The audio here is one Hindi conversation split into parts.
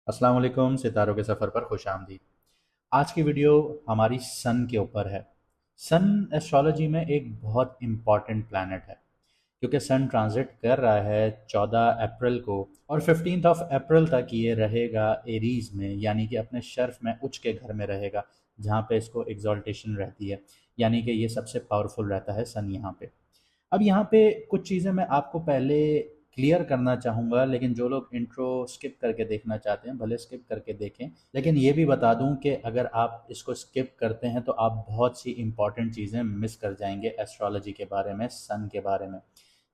अस्सलाम वालेकुम, सितारों के सफ़र पर खुश आमदीद। आज की वीडियो हमारी सन के ऊपर है। सन एस्ट्रोलॉजी में एक बहुत इम्पॉर्टेंट प्लैनेट है क्योंकि सन ट्रांजिट कर रहा है 14 अप्रैल को और 15 ऑफ अप्रैल तक ये रहेगा एरीज में, यानी कि अपने शर्फ में उच्च के घर में रहेगा, जहाँ पे इसको एग्जॉल्टेशन रहती है, यानी कि ये सबसे पावरफुल रहता है सन यहाँ पे। अब यहाँ पे कुछ चीज़ें मैं आपको पहले क्लियर करना चाहूँगा, लेकिन जो लोग इंट्रो स्किप करके देखना चाहते हैं भले स्किप करके देखें, लेकिन ये भी बता दूँ कि अगर आप इसको स्किप करते हैं तो आप बहुत सी इंपॉर्टेंट चीज़ें मिस कर जाएंगे एस्ट्रोलॉजी के बारे में, सन के बारे में।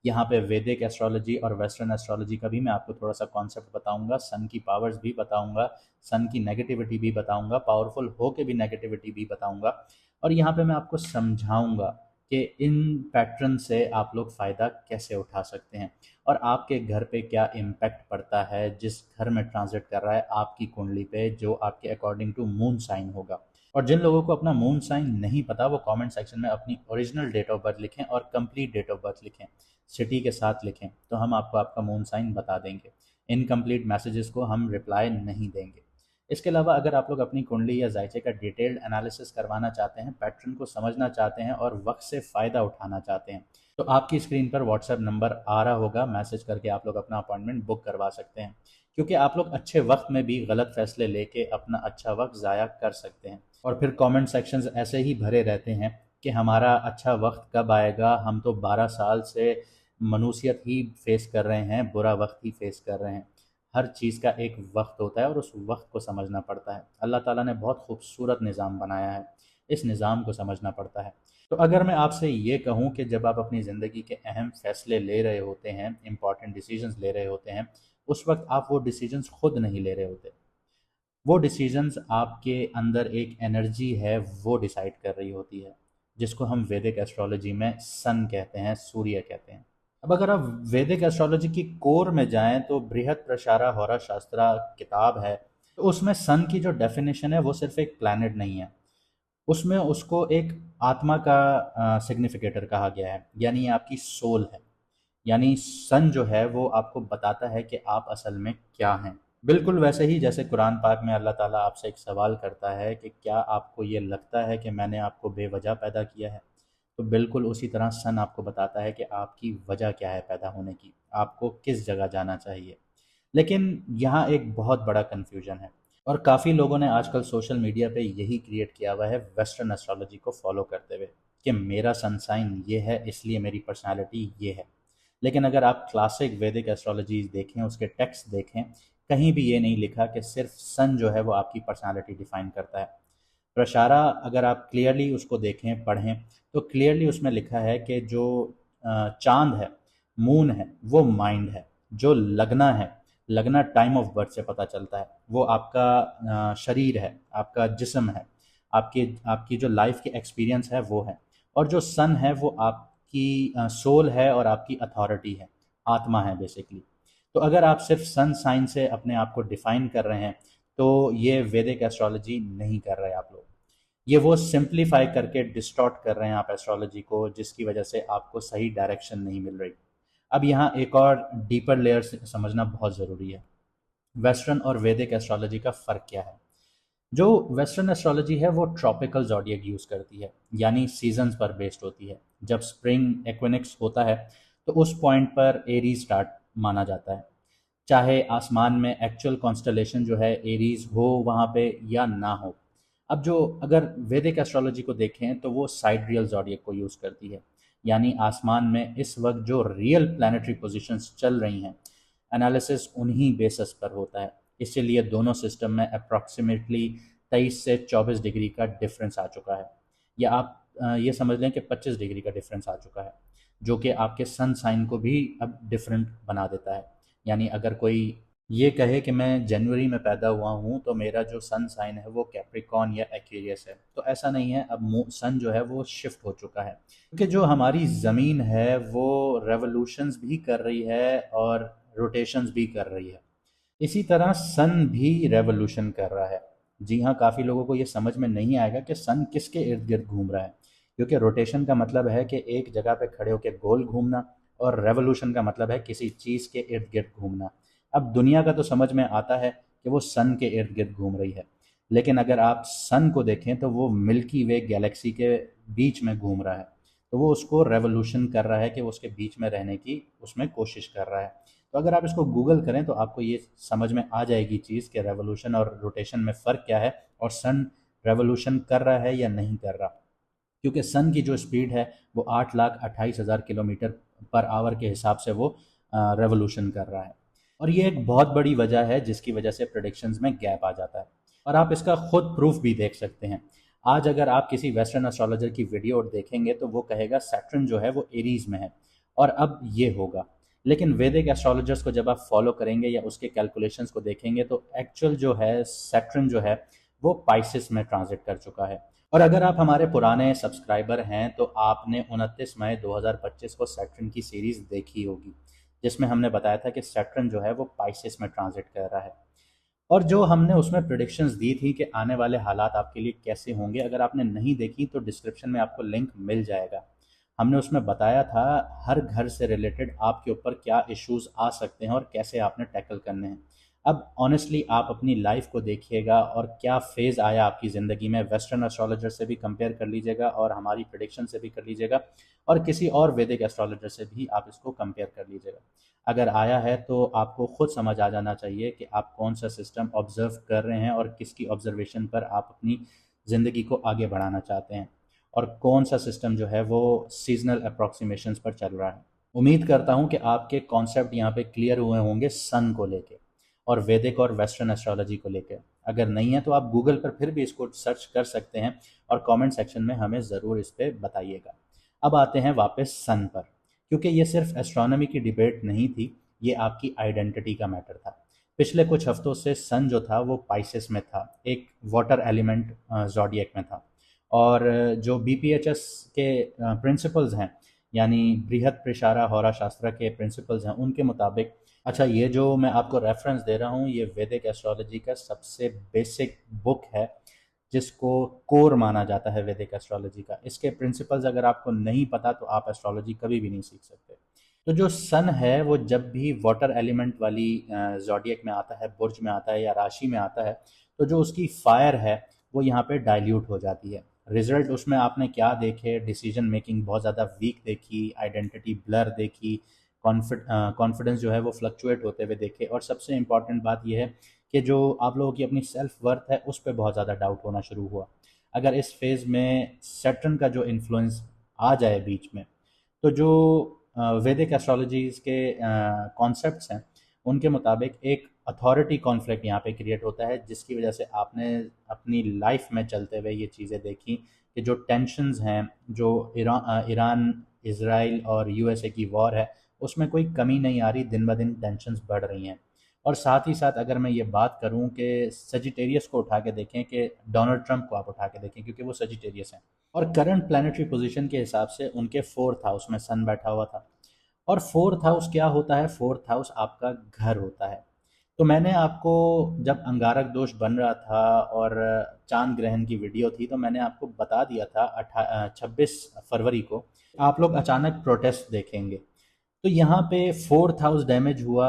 यहाँ पे वैदिक एस्ट्रोलॉजी और वेस्टर्न एस्ट्रोलॉजी का भी मैं आपको थोड़ा सा कॉन्सेप्ट बताऊंगा, सन की पावर्स भी बताऊंगा, सन की नेगेटिविटी भी बताऊंगा, पावरफुल हो के भी नेगेटिविटी भी बताऊंगा, और यहाँ पे मैं आपको समझाऊंगा कि इन पैटर्न से आप लोग फ़ायदा कैसे उठा सकते हैं और आपके घर पे क्या इम्पैक्ट पड़ता है जिस घर में ट्रांजिट कर रहा है आपकी कुंडली पे, जो आपके अकॉर्डिंग टू मून साइन होगा। और जिन लोगों को अपना मून साइन नहीं पता वो कमेंट सेक्शन में अपनी ओरिजिनल डेट ऑफ बर्थ लिखें और कंप्लीट डेट ऑफ बर्थ लिखें, सिटी के साथ लिखें, तो हम आपको आपका मून साइन बता देंगे। इनकम्प्लीट मैसेजेस को हम रिप्लाई नहीं देंगे। इसके अलावा अगर आप लोग अपनी कुंडली या जायचे का डिटेल्ड एनालिसिस करवाना चाहते हैं, पैटर्न को समझना चाहते हैं और वक्त से फ़ायदा उठाना चाहते हैं, तो आपकी स्क्रीन पर व्हाट्सएप नंबर आ रहा होगा, मैसेज करके आप लोग अपना अपॉइंटमेंट बुक करवा सकते हैं, क्योंकि आप लोग अच्छे वक्त में भी गलत फैसले लेके अपना अच्छा वक्त ज़ाया कर सकते हैं। और फिर कमेंट सेक्शंस ऐसे ही भरे रहते हैं कि हमारा अच्छा वक्त कब आएगा, हम तो 12 साल से मनुष्यत ही फेस कर रहे हैं, बुरा वक्त ही फेस कर रहे हैं। हर चीज़ का एक वक्त होता है और उस वक्त को समझना पड़ता है। अल्लाह ताला ने बहुत खूबसूरत निज़ाम बनाया है, इस निज़ाम को समझना पड़ता है। तो अगर मैं आपसे ये कहूँ कि जब आप अपनी ज़िंदगी के अहम फ़ैसले ले रहे होते हैं, इम्पॉर्टेंट डिसीजंस ले रहे होते हैं, उस वक्त आप वो डिसीजंस खुद नहीं ले रहे होते। वो डिसीजंस आपके अंदर एक एनर्जी है वो डिसाइड कर रही होती है, जिसको हम वैदिक एस्ट्रोलॉजी में सन कहते हैं, सूर्य कहते हैं। अब अगर आप वैदिक एस्ट्रोलॉजी की कोर में जाएं तो बृहत प्रशारा होरा शास्त्रा किताब है, तो उसमें सन की जो डेफिनेशन है वो सिर्फ एक प्लैनेट नहीं है, उसमें उसको एक आत्मा का सिग्निफिकेटर कहा गया है, यानी ये आपकी सोल है। यानी सन जो है वो आपको बताता है कि आप असल में क्या हैं। बिल्कुल वैसे ही जैसे कुरान पाक में अल्लाह ताला आपसे एक सवाल करता है कि क्या आपको ये लगता है कि मैंने आपको बेवजह पैदा किया है, तो बिल्कुल उसी तरह सन आपको बताता है कि आपकी वजह क्या है पैदा होने की, आपको किस जगह जाना चाहिए। लेकिन यहाँ एक बहुत बड़ा कन्फ्यूजन है और काफ़ी लोगों ने आजकल सोशल मीडिया पे यही क्रिएट किया हुआ है वेस्टर्न एस्ट्रोलॉजी को फॉलो करते हुए कि मेरा सन साइन ये है इसलिए मेरी पर्सनालिटी ये है। लेकिन अगर आप क्लासिक वैदिक एस्ट्रोलॉजी देखें, उसके टेक्स्ट देखें, कहीं भी ये नहीं लिखा कि सिर्फ सन जो है वो आपकी पर्सनालिटी डिफाइन करता है। प्रशारा अगर आप क्लियरली उसको देखें पढ़ें तो क्लियरली उसमें लिखा है कि जो चांद है, मून है, वो माइंड है। जो लगना है, लगना टाइम ऑफ बर्थ से पता चलता है, वो आपका शरीर है, आपका जिस्म है, आपकी आपकी जो लाइफ की एक्सपीरियंस है वो है। और जो सन है वो आपकी सोल है और आपकी अथॉरिटी है, आत्मा है बेसिकली। तो अगर आप सिर्फ सन साइन से अपने आप को डिफाइन कर रहे हैं तो ये वैदिक एस्ट्रोलॉजी नहीं कर रहे आप लोग, ये वो सिंप्लीफाई करके डिस्टॉर्ट कर रहे हैं आप एस्ट्रोलॉजी को, जिसकी वजह से आपको सही डायरेक्शन नहीं मिल रही। अब यहाँ एक और डीपर लेयर समझना बहुत ज़रूरी है। वेस्टर्न और वैदिक एस्ट्रोलॉजी का फ़र्क क्या है? जो वेस्टर्न एस्ट्रोलॉजी है वो ट्रॉपिकल ज़ोडिएक यूज़ करती है, यानी सीजन्स पर बेस्ड होती है। जब स्प्रिंग एक्विनेक्स होता है तो उस पॉइंट पर एरीज स्टार्ट माना जाता है, चाहे आसमान में एक्चुअल कॉन्स्टलेशन जो है एरीज हो वहाँ पे या ना हो। अब जो अगर वैदिक एस्ट्रोलॉजी को देखें तो वो साइडरियल ज़ोडिएक को यूज़ करती है, यानी आसमान में इस वक्त जो रियल प्लानिटरी पोजीशंस चल रही हैं, एनालिसिस उन्हीं बेसिस पर होता है। इसीलिए दोनों सिस्टम में अप्रॉक्सीमेटली 23 से 24 डिग्री का डिफरेंस आ चुका है, या आप ये समझ लें कि 25 डिग्री का डिफरेंस आ चुका है, जो कि आपके सन साइन को भी अब डिफरेंट बना देता है। यानी अगर कोई ये कहे कि मैं जनवरी में पैदा हुआ हूँ तो मेरा जो सन साइन है वो कैप्रिकॉन या एक्वेरियस है, तो ऐसा नहीं है। अब सन जो है वो शिफ्ट हो चुका है, क्योंकि जो हमारी ज़मीन है वो रेवोल्यूशंस भी कर रही है और रोटेशंस भी कर रही है। इसी तरह सन भी रेवोल्यूशन कर रहा है। जी हाँ, काफ़ी लोगों को ये समझ में नहीं आएगा कि सन किसके इर्द गिर्द घूम रहा है, क्योंकि रोटेशन का मतलब है कि एक जगह पे खड़े होकर गोल घूमना, और रेवोल्यूशन का मतलब है किसी चीज़ के इर्द गिर्द घूमना। अब दुनिया का तो समझ में आता है, कि वो सन के इर्द गिर्द घूम रही है। लेकिन अगर आप सन को देखें तो वो मिल्की वे गैलेक्सी के बीच में घूम रहा है, तो वो उसको रेवोल्यूशन कर रहा है कि वो उसके बीच में रहने की उसमें कोशिश कर रहा है। तो अगर आप इसको गूगल करें तो आपको ये समझ में आ जाएगी चीज़ कि रेवोल्यूशन और रोटेशन में फ़र्क क्या है, और सन रेवोल्यूशन कर रहा है या नहीं कर रहा। क्योंकि सन की जो स्पीड है वो 8,28,000 किलोमीटर पर आवर के हिसाब से वो रेवोल्यूशन कर रहा है। और ये एक बहुत बड़ी वजह है जिसकी वजह से प्रेडिक्शंस में गैप आ जाता है, और आप इसका खुद प्रूफ भी देख सकते हैं। आज अगर आप किसी वेस्टर्न एस्ट्रोलॉजर की वीडियो देखेंगे तो वो कहेगा सैटर्न जो है वो एरीज में है और अब ये होगा। लेकिन वैदिक एस्ट्रोलॉजर्स को जब आप फॉलो करेंगे या उसके कैलकुलेशंस को देखेंगे तो एक्चुअल जो है सैटर्न जो है वो पाइसिस में ट्रांजिट कर चुका है। और अगर आप हमारे पुराने सब्सक्राइबर हैं तो आपने 29 मई 2025 को सैटर्न की सीरीज देखी होगी, जिसमें हमने बताया था कि सैटर्न जो है वो पाइसिस में ट्रांजिट कर रहा है। और जो हमने उसमें प्रिडिक्शंस दी थी कि आने वाले हालात आपके लिए कैसे होंगे, अगर आपने नहीं देखी तो डिस्क्रिप्शन में आपको लिंक मिल जाएगा। हमने उसमें बताया था हर घर से रिलेटेड आपके ऊपर क्या इश्यूज आ सकते हैं और कैसे आपने टैकल करने हैं। अब ऑनेस्टली आप अपनी लाइफ को देखिएगा और क्या फेज़ आया आपकी ज़िंदगी में, वेस्टर्न एस्ट्रोलॉजर से भी कंपेयर कर लीजिएगा और हमारी प्रिडिक्शन से भी कर लीजिएगा, और किसी और वैदिक एस्ट्रोलॉजर से भी आप इसको कंपेयर कर लीजिएगा। अगर आया है तो आपको खुद समझ आ जाना चाहिए कि आप कौन सा सिस्टम ऑब्जर्व कर रहे हैं और किसकी ऑब्जर्वेशन पर आप अपनी ज़िंदगी को आगे बढ़ाना चाहते हैं, और कौन सा सिस्टम जो है वो सीजनल अप्रॉक्सीमेशंस पर चल रहा है। उम्मीद करता हूँ कि आपके कॉन्सेप्ट यहाँ पे क्लियर हुए होंगे सन को लेके और वैदिक और वेस्टर्न एस्ट्रोलॉजी को लेके। अगर नहीं है तो आप गूगल पर फिर भी इसको सर्च कर सकते हैं और कमेंट सेक्शन में हमें ज़रूर इस पर बताइएगा। अब आते हैं वापस सन पर, क्योंकि ये सिर्फ एस्ट्रोनॉमी की डिबेट नहीं थी, ये आपकी आइडेंटिटी का मैटर था। पिछले कुछ हफ्तों से सन जो था वो पाइसेस में था, एक वाटर एलिमेंट ज़ोडिएक में था। और जो बीपीएचएस के प्रिंसिपल्स हैं, यानी बृहद प्रशारा होरा शास्त्र के प्रिंसिपल्स हैं, उनके मुताबिक, अच्छा ये जो मैं आपको रेफरेंस दे रहा हूँ ये वैदिक एस्ट्रोलॉजी का सबसे बेसिक बुक है जिसको कोर माना जाता है वैदिक एस्ट्रोलॉजी का। इसके प्रिंसिपल्स अगर आपको नहीं पता तो आप एस्ट्रोलॉजी कभी भी नहीं सीख सकते। तो जो सन है वो जब भी वाटर एलिमेंट वाली ज़ोडिएक में आता है, बुर्ज में आता है या राशि में आता है, तो जो उसकी फायर है वो यहाँ पे डाइल्यूट हो जाती है। रिजल्ट उसमें आपने क्या देखे, डिसीजन मेकिंग बहुत ज़्यादा वीक देखी, आइडेंटिटी ब्लर देखी, कॉन्फिडेंस जो है वो फ्लक्चुएट होते हुए देखे, और सबसे इम्पॉर्टेंट बात यह है कि जो आप लोगों की अपनी सेल्फ वर्थ है उस पर बहुत ज़्यादा डाउट होना शुरू हुआ। अगर इस फेज़ में सैटर्न का जो इन्फ्लुएंस आ जाए बीच में, तो जो वैदिक एस्ट्रोलॉजीज के कॉन्सेप्ट्स हैं उनके मुताबिक एक अथॉरिटी कॉन्फ्लिक्ट यहाँ पे क्रिएट होता है, जिसकी वजह से आपने अपनी लाइफ में चलते हुए ये चीज़ें देखी कि जो टेंशन्स हैं, जो ईरान इसराइल और यूएसए की वॉर है उसमें कोई कमी नहीं आ रही, दिन ब दिन टेंशन्स बढ़ रही हैं। और साथ ही साथ अगर मैं ये बात करूं कि सजिटेरियस को उठा के देखें, कि डोनाल्ड ट्रंप को आप उठा के देखें क्योंकि वो सजिटेरियस हैं, और करंट प्लानिटरी पोजीशन के हिसाब से उनके फोर्थ हाउस में सन बैठा हुआ था। और फोर्थ हाउस क्या होता है? फोर्थ हाउस आपका घर होता है। तो मैंने आपको, जब अंगारक दोष बन रहा था और चांद ग्रहण की वीडियो थी, तो मैंने आपको बता दिया था 26 फरवरी को आप लोग अचानक प्रोटेस्ट देखेंगे। तो यहाँ पे फोर्थ हाउस डैमेज हुआ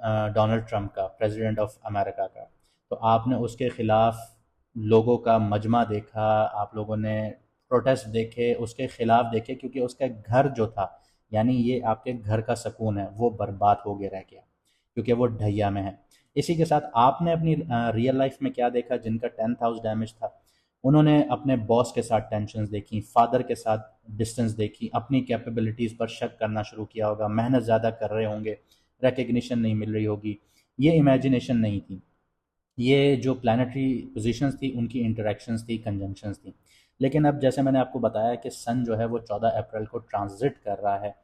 डोनाल्ड ट्रंप का, प्रेसिडेंट ऑफ अमेरिका का। तो आपने उसके खिलाफ लोगों का मजमा देखा, आप लोगों ने प्रोटेस्ट देखे, उसके खिलाफ देखे, क्योंकि उसका घर जो था, यानी ये आपके घर का सुकून है, वो बर्बाद हो गया रह गया क्योंकि वो ढैया में है। इसी के साथ आपने अपनी रियल लाइफ में क्या देखा? जिनका 10th हाउस डैमेज था उन्होंने अपने बॉस के साथ टेंशन्स देखी, फादर के साथ डिस्टेंस देखी, अपनी कैपेबिलिटीज़ पर शक करना शुरू किया होगा, मेहनत ज़्यादा कर रहे होंगे, रिकग्निशन नहीं मिल रही होगी। ये इमेजिनेशन नहीं थी, ये जो प्लानिटरी पोजीशंस थी उनकी इंटरेक्शंस थी, कंजंक्शंस थी। लेकिन अब जैसे मैंने आपको बताया कि सन जो है वो 14 अप्रैल को ट्रांजिट कर रहा है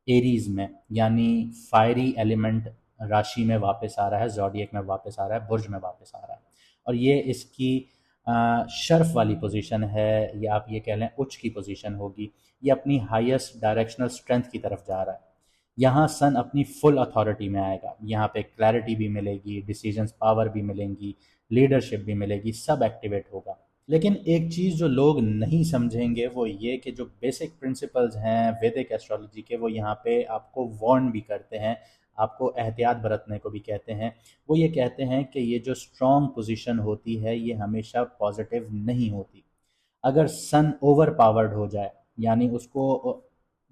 एरीज में, यानी फायरी एलिमेंट राशि में वापस आ रहा है, ज़ोडिएक में वापस आ रहा है, बुर्ज में वापस आ रहा है। और ये इसकी शर्फ वाली पोजीशन है, या आप ये कह लें उच्च की पोजीशन होगी। ये अपनी हाईएस्ट डायरेक्शनल स्ट्रेंथ की तरफ जा रहा है। यहाँ सन अपनी फुल अथॉरिटी में आएगा, यहाँ पे क्लैरिटी भी मिलेगी, डिसीजंस पावर भी मिलेंगी, लीडरशिप भी मिलेगी, सब एक्टिवेट होगा। लेकिन एक चीज़ जो लोग नहीं समझेंगे वो ये कि जो बेसिक प्रिंसिपल्स हैं वैदिक एस्ट्रोलॉजी के, वो यहाँ पे आपको वार्न भी करते हैं, आपको एहतियात बरतने को भी कहते हैं। वो ये कहते हैं कि ये जो स्ट्रॉन्ग पोजीशन होती है ये हमेशा पॉजिटिव नहीं होती। अगर सन ओवर पावर्ड हो जाए, यानी उसको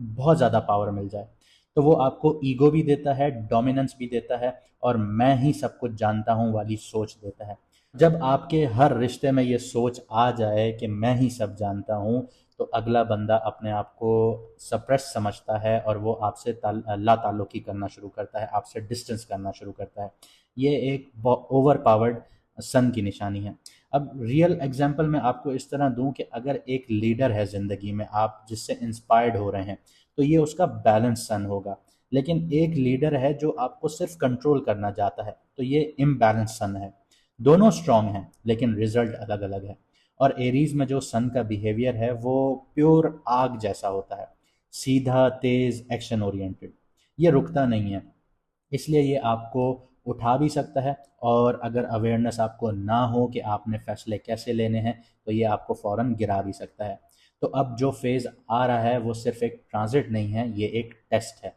बहुत ज़्यादा पावर मिल जाए, तो वो आपको ईगो भी देता है, डोमिनेंस भी देता है, और मैं ही सब कुछ जानता हूँ वाली सोच देता है। जब आपके हर रिश्ते में ये सोच आ जाए कि मैं ही सब जानता हूँ, तो अगला बंदा अपने आप को सप्रेस समझता है और वो आपसे ला ताल्लुकी करना शुरू करता है, आपसे डिस्टेंस करना शुरू करता है। ये एक ओवर पावर्ड सन की निशानी है। अब रियल एग्जांपल मैं आपको इस तरह दूं कि अगर एक लीडर है ज़िंदगी में, आप जिससे इंस्पायर्ड हो रहे हैं, तो ये उसका बैलेंस सन होगा। लेकिन एक लीडर है जो आपको सिर्फ कंट्रोल करना चाहता है, तो ये इम्बैलेंस सन है। दोनों स्ट्रांग हैं लेकिन रिजल्ट अलग अलग है। और एरीज में जो सन का बिहेवियर है वो प्योर आग जैसा होता है, सीधा, तेज, एक्शन ओरिएंटेड। ये रुकता नहीं है, इसलिए ये आपको उठा भी सकता है, और अगर अवेयरनेस आपको ना हो कि आपने फैसले कैसे लेने हैं, तो ये आपको फ़ौरन गिरा भी सकता है। तो अब जो फेज़ आ रहा है वो सिर्फ एक ट्रांजिट नहीं है, ये एक टेस्ट है।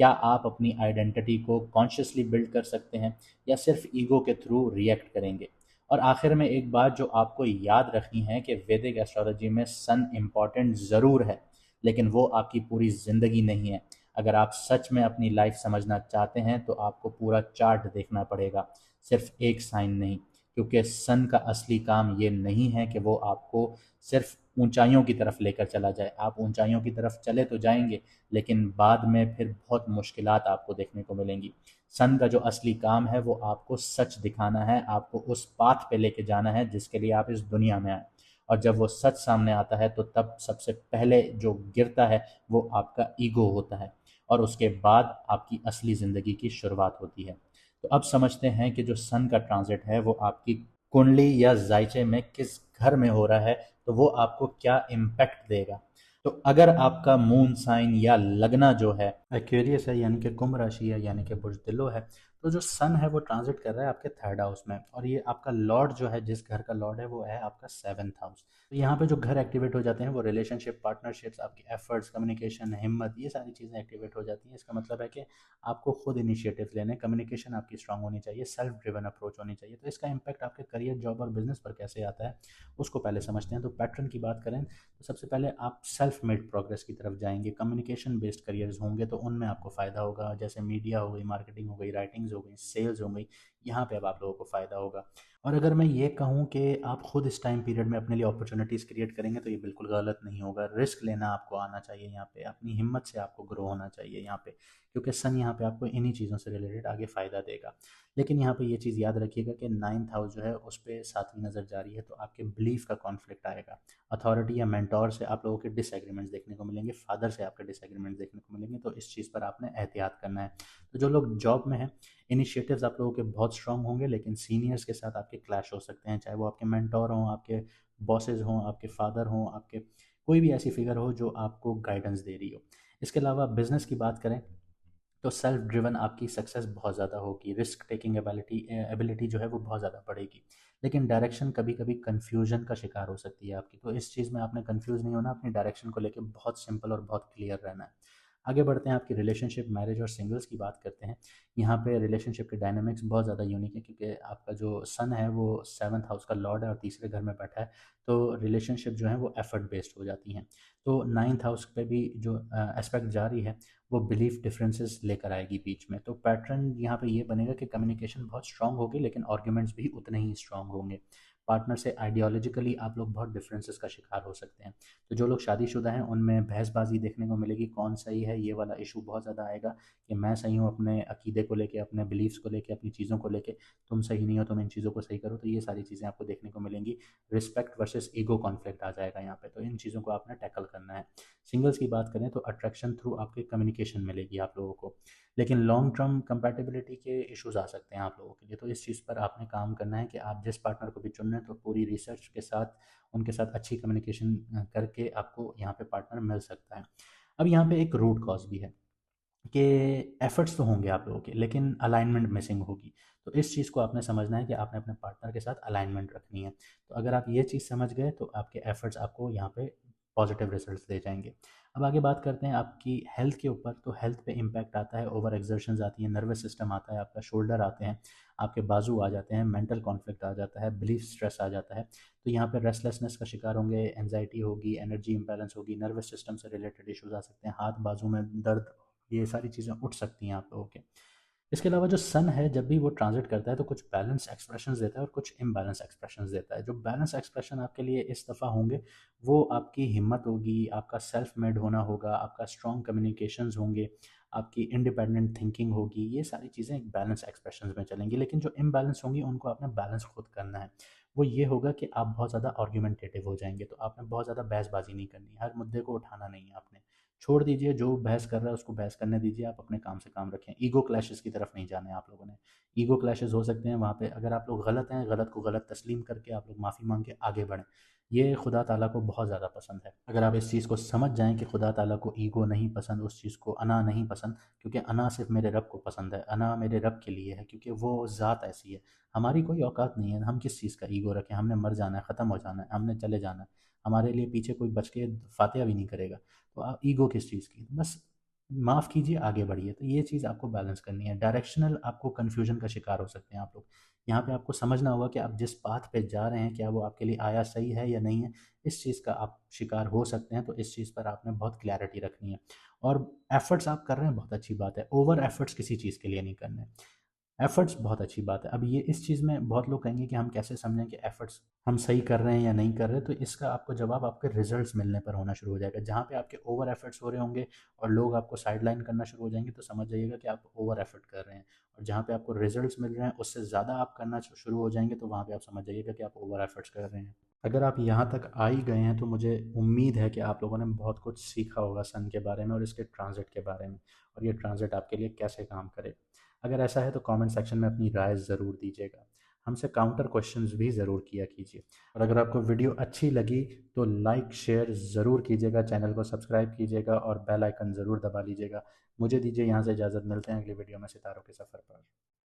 क्या आप अपनी आइडेंटिटी को कॉन्शियसली बिल्ड कर सकते हैं, या सिर्फ ईगो के थ्रू रिएक्ट करेंगे? और आखिर में एक बात जो आपको याद रखनी है कि वैदिक एस्ट्रोलॉजी में सन इम्पॉर्टेंट ज़रूर है, लेकिन वो आपकी पूरी ज़िंदगी नहीं है। अगर आप सच में अपनी लाइफ समझना चाहते हैं तो आपको पूरा चार्ट देखना पड़ेगा, सिर्फ एक साइन नहीं। क्योंकि सन का असली काम ये नहीं है कि वो आपको सिर्फ ऊंचाइयों की तरफ लेकर चला जाए। आप ऊंचाइयों की तरफ चले तो जाएंगे, लेकिन बाद में फिर बहुत मुश्किलात आपको देखने को मिलेंगी। सन का जो असली काम है वो आपको सच दिखाना है, आपको उस पाथ पे लेके जाना है जिसके लिए आप इस दुनिया में आए। और जब वो सच सामने आता है तो तब सबसे पहले जो गिरता है वो आपका ईगो होता है, और उसके बाद आपकी असली ज़िंदगी की शुरुआत होती है। तो अब समझते हैं कि जो सन का ट्रांजिट है वो आपकी कुंडली या जायचे में किस घर में हो रहा है, तो वो आपको क्या इम्पैक्ट देगा। तो अगर आपका मून साइन या लगना जो है एक्वेरियस है, यानी कि कुंभ राशि है, यानी कि बुर्ज है, तो जो सन है वो ट्रांजिट कर रहा है आपके थर्ड हाउस में, और ये आपका लॉर्ड जो है, जिस घर का लॉर्ड है, वो है आपका सेवन्थ हाउस। तो यहाँ पे जो घर एक्टिवेट हो जाते हैं वो रिलेशनशिप, पार्टनरशिप्स, आपके एफर्ट्स, कम्युनिकेशन, हिम्मत, ये सारी चीज़ें एक्टिवेट हो जाती हैं। इसका मतलब है कि आपको खुद इनिशिएटिव लेने, कम्युनिकेशन आपकी स्ट्रांग होनी चाहिए, सेल्फ ड्रिवन अप्रोच होनी चाहिए। तो इसका इम्पैक्ट आपके करियर, जॉब और बिजनेस पर कैसे आता है उसको पहले समझते हैं। तो पैटर्न की बात करें तो सबसे पहले आप सेल्फ मेड प्रोग्रेस की तरफ जाएंगे। कम्युनिकेशन बेस्ड करियर्स होंगे तो उनमें आपको फ़ायदा होगा, जैसे मीडिया हो गई, मार्केटिंग हो गई, राइटिंग्स हो गई, सेल्स हो गई, यहाँ पे अब आप लोगों को फ़ायदा होगा। और अगर मैं ये कहूँ कि आप खुद इस टाइम पीरियड में अपने लिए अपॉर्चुनिटीज़ क्रिएट करेंगे तो ये बिल्कुल गलत नहीं होगा। रिस्क लेना आपको आना चाहिए यहाँ पे, अपनी हिम्मत से आपको ग्रो होना चाहिए यहाँ पे, क्योंकि सन यहाँ पे आपको इन्हीं चीज़ों से रिलेटेड आगे फ़ायदा देगा। लेकिन यहाँ पे ये चीज़ याद रखिएगा कि नाइन्थ हाउस जो है उस पर सातवीं नज़र जारी है, तो आपके बिलीफ का कॉन्फ्लिक्ट आएगा। अथॉरिटी या मेंटोर से आप लोगों के डिसएग्रीमेंट्स देखने को मिलेंगे, फादर से आपके डिसएग्रीमेंट्स देखने को मिलेंगे, तो इस चीज़ पर आपने एहतियात करना है। तो जो लोग जॉब में हैं, इनिशिएटिव्स आप लोगों के बहुत स्ट्रांग होंगे, लेकिन सीनियर्स के साथ आपके क्लैश हो सकते हैं, चाहे वो आपके मेंटोर हों, आपके बॉसेज हों, आपके फादर हों, आपके कोई भी ऐसी फिगर हो जो आपको गाइडेंस दे रही हो। इसके अलावा बिजनेस की बात करें तो सेल्फ ड्रिवन आपकी सक्सेस बहुत ज़्यादा होगी, रिस्क टेकिंग एबिलिटी जो है वो बहुत ज़्यादा बढ़ेगी। लेकिन डायरेक्शन कभी कभी कन्फ्यूजन का शिकार हो सकती है आपकी, तो इस चीज़ में आपने कन्फ्यूज़ नहीं होना, अपनी डायरेक्शन को लेकर बहुत सिंपल और बहुत क्लियर रहना है। आगे बढ़ते हैं, आपकी रिलेशनशिप, मैरिज और सिंगल्स की बात करते हैं। यहाँ पे रिलेशनशिप के डायनामिक्स बहुत ज़्यादा यूनिक है, क्योंकि आपका जो सन है वो सेवन्थ हाउस का लॉर्ड है और तीसरे घर में बैठा है, तो रिलेशनशिप जो है वो एफर्ट बेस्ड हो जाती हैं। तो नाइन्थ हाउस पे भी जो एस्पेक्ट जारी है वो बिलीफ डिफरेंसेस लेकर आएगी बीच में। तो पैटर्न यहाँ पे ये बनेगा कि कम्युनिकेशन बहुत स्ट्रांग होगी, लेकिन आर्ग्यूमेंट्स भी उतने ही स्ट्रांग होंगे। पार्टनर से आइडियोलॉजिकली आप लोग बहुत डिफरेंसेस का शिकार हो सकते हैं। तो जो लोग शादीशुदा हैं उनमें बहसबाजी देखने को मिलेगी, कौन सही है, ये वाला इशू बहुत ज़्यादा आएगा कि मैं सही हूँ अपने अकीदे को लेके, अपने बिलीफ्स को लेके, अपनी चीज़ों को लेके, तुम सही नहीं हो, तुम इन चीज़ों को सही करो। तो ये सारी चीज़ें आपको देखने को मिलेंगी। रिस्पेक्ट वर्सेस ईगो कॉन्फ्लिक्ट आ जाएगा यहाँ पे, तो इन चीज़ों को आपने टैकल करना है। सिंगल्स की बात करें तो अट्रैक्शन थ्रू आपके कम्युनिकेशन मिलेगी आप लोगों को, लेकिन लॉन्ग टर्म कंपैटिबिलिटी के इश्यूज आ सकते हैं आप लोगों के लिए। तो इस चीज़ पर आपने काम करना है कि आप जिस पार्टनर को भी चुन रहे हैं तो पूरी रिसर्च के साथ उनके साथ अच्छी कम्युनिकेशन करके आपको यहाँ पे पार्टनर मिल सकता है। अब यहाँ पे एक रूट कॉज भी है कि एफर्ट्स तो होंगे आप लोगों के, लेकिन अलाइनमेंट मिसिंग होगी। तो इस चीज़ को आपने समझना है कि आपने अपने पार्टनर के साथ अलाइनमेंट रखनी है। तो अगर आप ये चीज़ समझ गए तो आपके एफर्ट्स आपको यहाँ पे पॉजिटिव रिजल्ट्स दे जाएंगे। अब आगे बात करते हैं आपकी हेल्थ के ऊपर। तो हेल्थ पे इम्पैक्ट आता है, ओवर एक्सर्शंस आती है, नर्वस सिस्टम आता है, आपका शोल्डर आते हैं, आपके बाजू आ जाते हैं, मेंटल कॉन्फ्लिक्ट आ जाता है, बिलीफ स्ट्रेस आ जाता है। तो यहाँ पे रेस्टलेसनेस का शिकार होंगे, एंजाइटी होगी, एनर्जी इंबैलेंस होगी, नर्वस सिस्टम से रिलेटेड इश्यूज आ सकते हैं, हाथ बाजू में दर्द, ये सारी चीज़ें उठ सकती हैं आप लोगों के। इसके अलावा जो सन है जब भी वो ट्रांजिट करता है तो कुछ बैलेंस एक्सप्रेशंस देता है और कुछ इम्बैलेंस एक्सप्रेशंस देता है। जो बैलेंस एक्सप्रेशन आपके लिए इस दफ़ा होंगे वो आपकी हिम्मत होगी, आपका सेल्फ मेड होना होगा, आपका स्ट्रॉन्ग कम्युनिकेशंस होंगे, आपकी इंडिपेंडेंट थिंकिंग होगी। ये सारी चीज़ें एक बैलेंस एक्सप्रेशंस में चलेंगी। लेकिन जो इम्बैलेंस होंगी उनको आपने बैलेंस खुद करना है। वो ये होगा कि आप बहुत ज़्यादा आर्ग्यूमेंटेटिव हो जाएंगे, तो आपने बहुत ज़्यादा बहसबाजी नहीं करनी, हर मुद्दे को उठाना नहीं है आपने। छोड़ दीजिए, जो बहस कर रहा है उसको बहस करने दीजिए, आप अपने काम से काम रखें। ईगो क्लैशेस की तरफ नहीं जाना है आप लोगों ने। ईगो क्लैशेस हो सकते हैं वहाँ पे, अगर आप लोग गलत हैं, गलत को गलत तस्लीम करके आप लोग माफ़ी मांग के आगे बढ़ें। ये खुदा ताला को बहुत ज़्यादा पसंद है। अगर आप इस चीज़ को समझ जाएं कि खुदा ताला को ईगो नहीं पसंद, उस चीज़ को अना नहीं पसंद, क्योंकि अना सिर्फ मेरे रब को पसंद है, अना मेरे रब के लिए है, क्योंकि वो ज़ात ऐसी है। हमारी कोई औकात नहीं है, हम किस चीज़ का ईगो रखें। हमने मर जाना है, ख़त्म हो जाना है, हमने चले जाना है, हमारे लिए पीछे कोई बच के फातिहा भी नहीं करेगा। तो आप ईगो किस चीज़ की, बस माफ़ कीजिए, आगे बढ़िए। तो ये चीज़ आपको बैलेंस करनी है। डायरेक्शनल आपको कन्फ्यूजन का शिकार हो सकते हैं आप लोग। यहाँ पे आपको समझना होगा कि आप जिस पाथ पे जा रहे हैं क्या वो आपके लिए आया सही है या नहीं है। इस चीज़ का आप शिकार हो सकते हैं, तो इस चीज़ पर आपने बहुत क्लैरिटी रखनी है। और एफर्ट्स आप कर रहे हैं, बहुत अच्छी बात है। ओवर एफर्ट्स किसी चीज़ के लिए नहीं करने। एफर्ट्स बहुत अच्छी बात है। अब ये इस चीज़ में बहुत लोग कहेंगे कि हम कैसे समझें कि एफर्ट्स हम सही कर रहे हैं या नहीं कर रहे, तो इसका आपको जवाब आपके रिजल्ट्स मिलने पर होना शुरू हो जाएगा। जहाँ पे आपके ओवर एफर्ट्स हो रहे होंगे और लोग आपको साइडलाइन करना शुरू हो जाएंगे, तो समझ जाइएगा कि आप ओवर एफर्ट कर रहे हैं। और जहाँ पे आपको रिजल्ट्स मिल रहे हैं उससे ज़्यादा आप करना शुरू हो जाएंगे, तो वहाँ पे आप समझ जाइएगा कि आप ओवर एफर्ट्स कर रहे हैं। अगर आप यहाँ तक आ ही गए हैं तो मुझे उम्मीद है कि आप लोगों ने बहुत कुछ सीखा होगा सन के बारे में और इसके ट्रांजिट के बारे में, और ये ट्रांजिट आपके लिए कैसे काम करे। अगर ऐसा है तो कमेंट सेक्शन में अपनी राय ज़रूर दीजिएगा। हमसे काउंटर क्वेश्चंस भी ज़रूर किया कीजिए। और अगर आपको वीडियो अच्छी लगी तो लाइक शेयर ज़रूर कीजिएगा, चैनल को सब्सक्राइब कीजिएगा और बेल आइकन ज़रूर दबा लीजिएगा। मुझे दीजिए यहाँ से इजाज़त, मिलते हैं अगली वीडियो में सितारों के सफ़र पर।